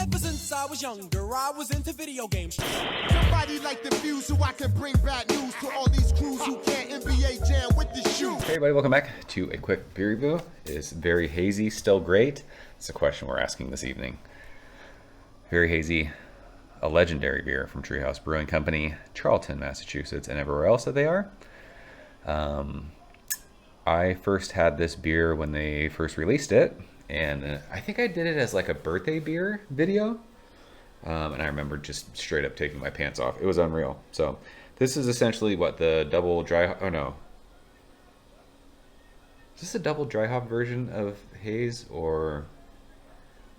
Ever since I was younger, I was into video games. Somebody like the fuse so I can bring bad news to all these crews who can't NBA jam with the shoe. Hey everybody, welcome back to a quick beer review. Is Very Hazy still great? It's a question we're asking this evening. Very Hazy, a legendary beer from Treehouse Brewing Company, Charlton, Massachusetts, and everywhere else that they are. I first had this beer when they first released it, and I think I did it as like a birthday beer video. And I remember just straight up taking my pants off. It was unreal. So this is essentially what the double dry, oh no. Is this a double dry hop version of Haze or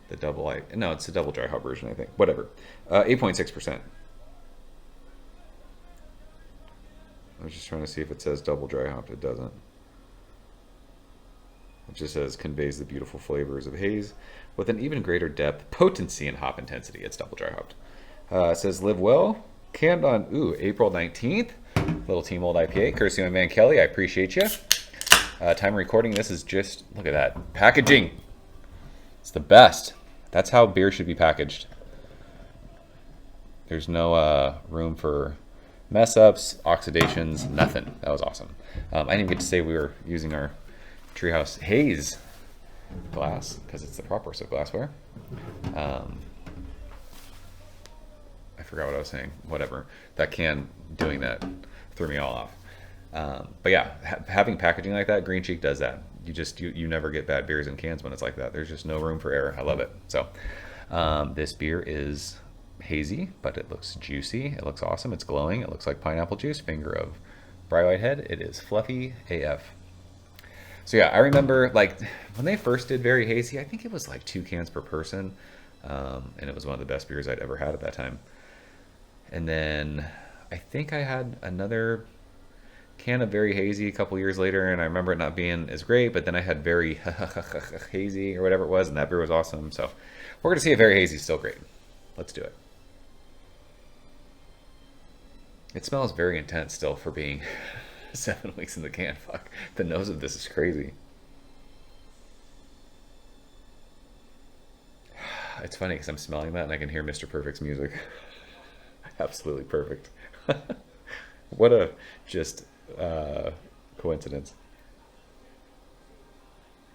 the double no, it's a double dry hop version, I think. Whatever. 8.6%. I was just trying to see if it says double dry hop. It doesn't. It just says conveys the beautiful flavors of haze with an even greater depth, potency, and hop intensity. It's double dry hopped. It says live well. Canned on April 19th. Little Team Old IPA, courtesy of my man Kelly. I appreciate you. Time of recording this is just, look at that. Packaging. It's the best. That's how beer should be packaged. There's no room for mess ups, oxidations, nothing. That was awesome. I didn't get to say we were using our Treehouse Haze glass because it's the proper of glassware. I forgot what I was saying. Whatever. That can doing that threw me all off. But yeah, having packaging like that, Green Cheek does that. You never get bad beers in cans when it's like that. There's just no room for error. I love it. So this beer is hazy, but it looks juicy. It looks awesome. It's glowing. It looks like pineapple juice. Finger of Bry Whitehead. It is fluffy AF. So yeah, I remember like when they first did Very Hazy, I think it was like 2 cans per person. And it was one of the best beers I'd ever had at that time. And then I think I had another can of Very Hazy a couple years later, and I remember it not being as great, but then I had Very Hazy or whatever it was, and that beer was awesome. So we're going to see if Very Hazy is still great. Let's do it. It smells very intense still for being 7 weeks in the can. Fuck. The nose of this is crazy. It's funny because I'm smelling that and I can hear Mr. Perfect's music. Absolutely perfect. What a just coincidence.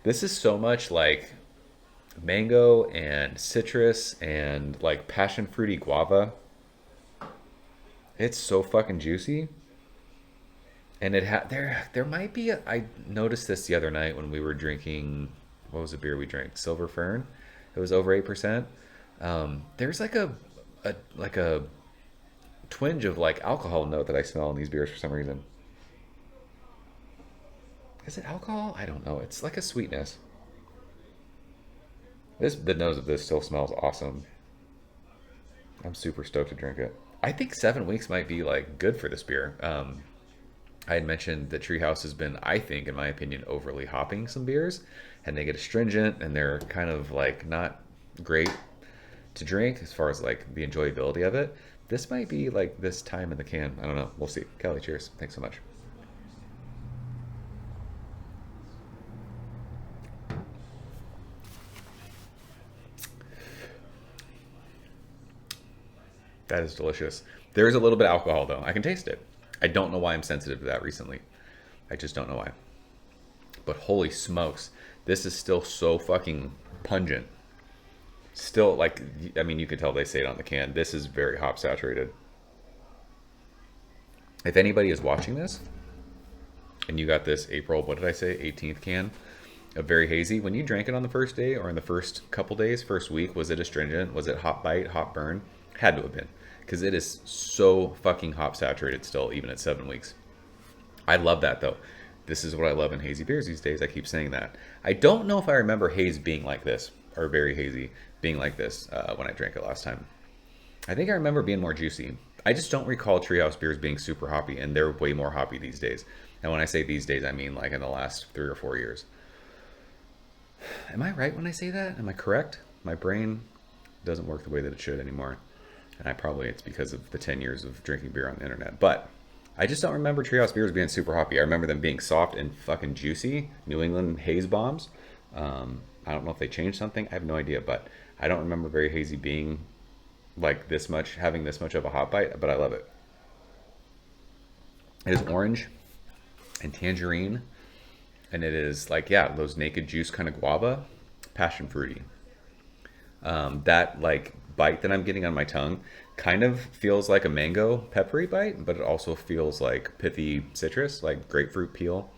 This is so much like mango and citrus and like passion fruity guava. It's so fucking juicy. And it there might be I noticed this the other night when we were drinking, what was the beer we drank? Silver Fern. It was over 8%. There's like a twinge of like alcohol note that I smell in these beers for some reason. Is it alcohol? I don't know. It's like a sweetness. The nose of this still smells awesome. I'm super stoked to drink it. I think 7 weeks might be like good for this beer. I had mentioned that Treehouse has been, I think, in my opinion, overly hopping some beers, and they get astringent and they're kind of like not great to drink as far as like the enjoyability of it. This might be like this time in the can. I don't know. We'll see. Kelly, cheers. Thanks so much. That is delicious. There is a little bit of alcohol though. I can taste it. I don't know why I'm sensitive to that recently. I just don't know why. But holy smokes, this is still so fucking pungent. Still, like, I mean, you can tell they say it on the can. This is very hop saturated. If anybody is watching this, and you got this April, what did I say, 18th can of Very Hazy, when you drank it on the first day or in the first couple days, first week, was it astringent? Was it hop bite, hop burn? Had to have been. Because it is so fucking hop saturated still, even at 7 weeks. I love that though. This is what I love in hazy beers these days. I keep saying that. I don't know if I remember haze being like this, or Very Hazy being like this when I drank it last time. I think I remember being more juicy. I just don't recall Treehouse beers being super hoppy, and they're way more hoppy these days. And when I say these days, I mean like in the last 3 or 4 years. Am I right when I say that? Am I correct? My brain doesn't work the way that it should anymore. And it's because of the 10 years of drinking beer on the internet. But I just don't remember Treehouse beers being super hoppy. I remember them being soft and fucking juicy. New England haze bombs. I don't know if they changed something. I have no idea. But I don't remember Very Hazy being like this much, having this much of a hot bite, but I love it. It is orange and tangerine, and it is like, yeah, those naked juice kind of guava, passion fruity. That like bite that I'm getting on my tongue kind of feels like a mango peppery bite, but it also feels like pithy citrus, like grapefruit peel,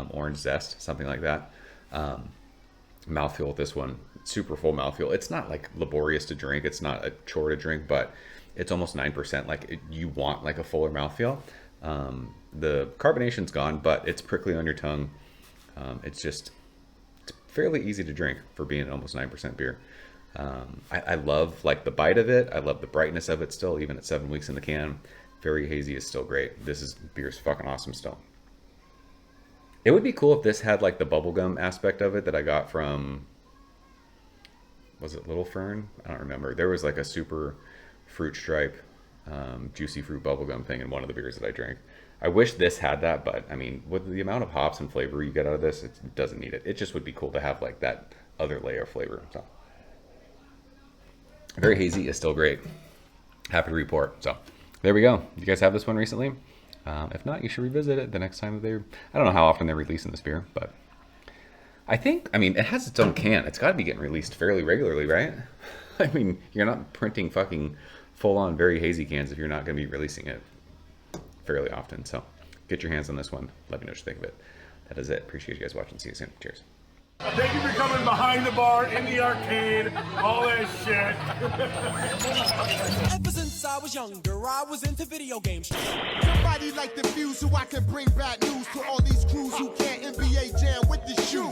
orange zest, something like that. Mouthfeel with this one, super full mouthfeel. It's not like laborious to drink, it's not a chore to drink, but it's almost 9%. Like you want like a fuller mouthfeel. The carbonation's gone, but it's prickly on your tongue. It's fairly easy to drink for being an almost 9% beer. I love like the bite of it. I love the brightness of it still, even at 7 weeks in the can. Very Hazy is still great. Beer's fucking awesome still. It would be cool if this had like the bubblegum aspect of it that I got from, was it Little Fern? I don't remember. There was like a super fruit stripe, juicy fruit bubblegum thing in one of the beers that I drank. I wish this had that, but I mean, with the amount of hops and flavor you get out of this, it doesn't need it. It just would be cool to have like that other layer of flavor. So, Very Hazy is still great. Happy to report. So, there we go. You guys have this one recently? If not, you should revisit it the next time I don't know how often they're releasing this beer, but I mean, it has its own can. It's got to be getting released fairly regularly, right? I mean, you're not printing fucking full-on Very Hazy cans if you're not going to be releasing it fairly often. So get your hands on this one. Let me know what you think of it. That is it. Appreciate you guys watching. See you soon. Cheers. Thank you for coming behind the bar, in the arcade, all that shit. Ever since I was younger, I was into video games. Somebody like the fuse so I can bring bad news to all these crews who can't NBA jam with the shoe.